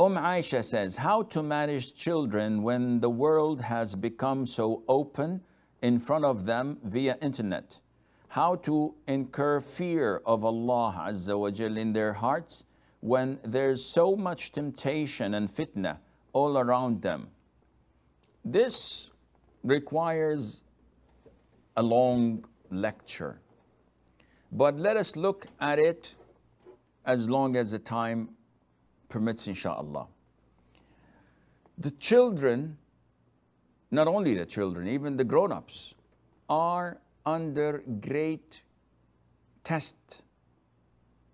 Aisha says, how to manage children when the world has become so open in front of them via internet. How to incur fear of Allah Azza wa Jal in their hearts when there's so much temptation and fitna all around them. This requires a long lecture, but let us look at it as long as the time permits, inshallah. The children, not only the children, even the grown-ups, are under great test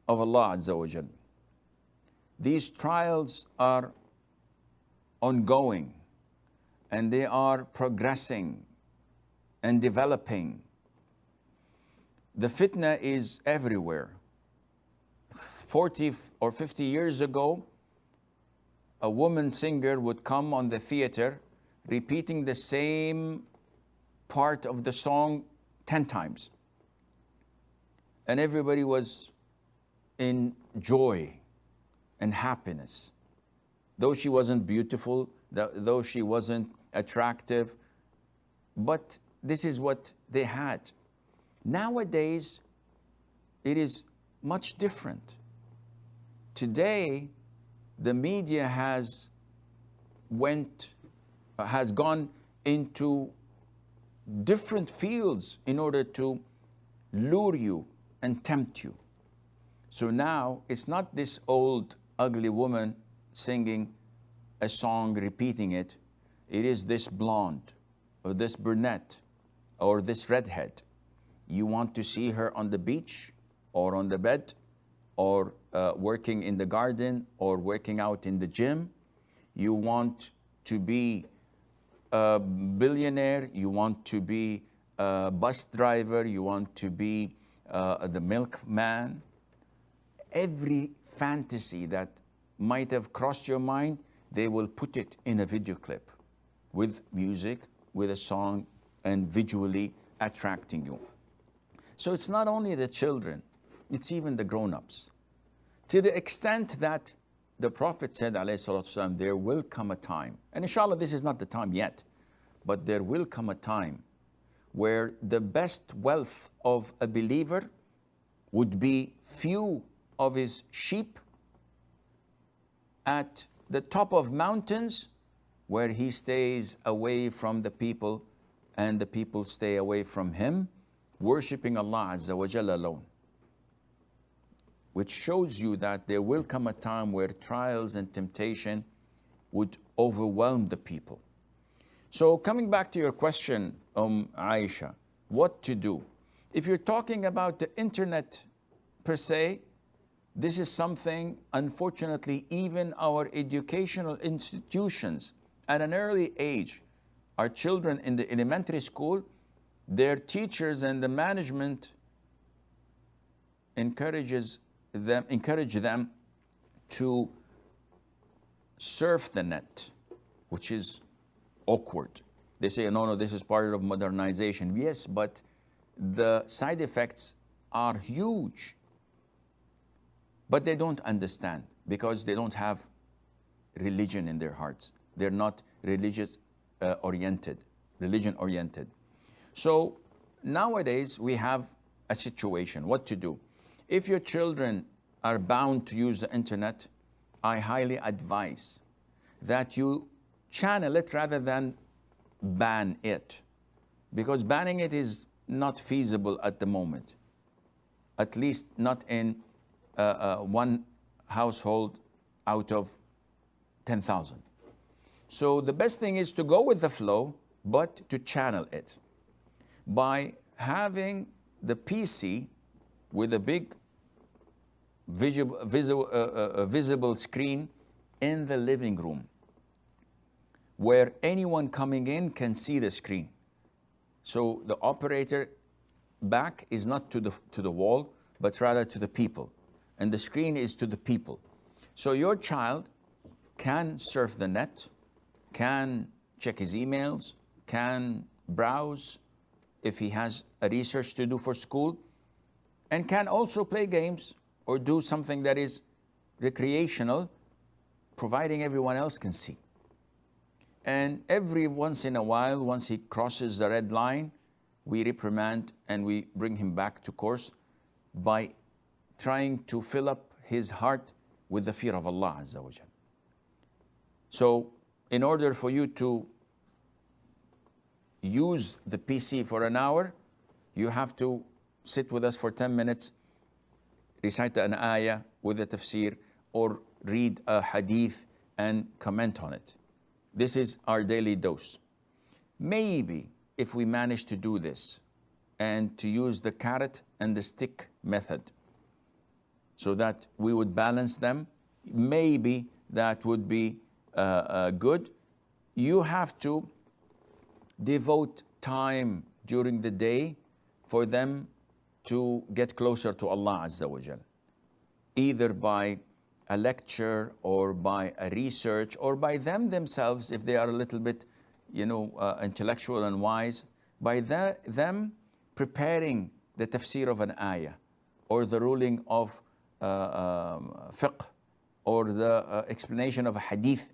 of Allah Azza wa Jal. These trials are ongoing and they are progressing and developing. The fitna is everywhere. 40 or 50 years ago, a woman singer would come on the theater repeating the same part of the song 10 times. And everybody was in joy and happiness. Though she wasn't beautiful, though she wasn't attractive, but this is what they had. Nowadays, it is much different. Today, the media has gone into different fields in order to lure you and tempt you. So now it's not this old ugly woman singing a song, repeating it. It is this blonde or this brunette or this redhead. You want to see her on the beach or on the bed or working in the garden or working out in the gym. You want to be a billionaire, you want to be a bus driver, you want to be the milkman. Every fantasy that might have crossed your mind, they will put it in a video clip with music, with a song, and visually attracting you. So it's not only the children, it's even the grown-ups. To the extent that the Prophet said, alayhi salatu wasalam, there will come a time, and inshallah this is not the time yet, but there will come a time where the best wealth of a believer would be few of his sheep at the top of mountains where he stays away from the people and the people stay away from him, worshipping Allah Azza wa Jalla alone. Which shows you that there will come a time where trials and temptation would overwhelm the people. So coming back to your question, Aisha, what to do? If you're talking about the internet per se, this is something, unfortunately, even our educational institutions at an early age, our children in the elementary school, their teachers and the management encourage them to surf the net, which is awkward. They say, no, this is part of modernization. Yes, but the side effects are huge. But they don't understand because they don't have religion in their hearts. They're not religion oriented. So nowadays we have a situation, what to do. If your children are bound to use the internet, I highly advise that you channel it rather than ban it, because banning it is not feasible at the moment, at least not in one household out of 10,000. So the best thing is to go with the flow, but to channel it by having the PC with a big visible screen in the living room where anyone coming in can see the screen. So the operator back is not to the wall, but rather to the people. And the screen is to the people. So your child can surf the net, can check his emails, can browse if he has a research to do for school, and can also play games or do something that is recreational providing everyone else can see. And every once in a while, once he crosses the red line, we reprimand and we bring him back to course by trying to fill up his heart with the fear of Allah Azza wa Jal. So in order for you to use the PC for an hour, you have to sit with us for 10 minutes, recite an ayah with a tafsir, or read a hadith and comment on it. This is our daily dose. Maybe if we manage to do this and to use the carrot and the stick method so that we would balance them, maybe that would be good. You have to devote time during the day for them to get closer to Allah Azza wa Jal, either by a lecture or by a research or by them themselves, if they are a little bit, intellectual and wise, by them preparing the tafsir of an ayah or the ruling of fiqh or the explanation of a hadith.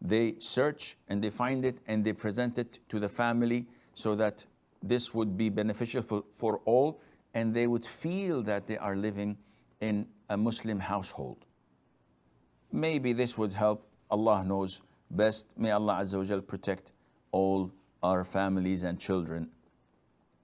They search and they find it and they present it to the family so that this would be beneficial for all, and they would feel that they are living in a Muslim household. Maybe this would help. Allah knows best. May Allah Azza wa Jal protect all our families and children.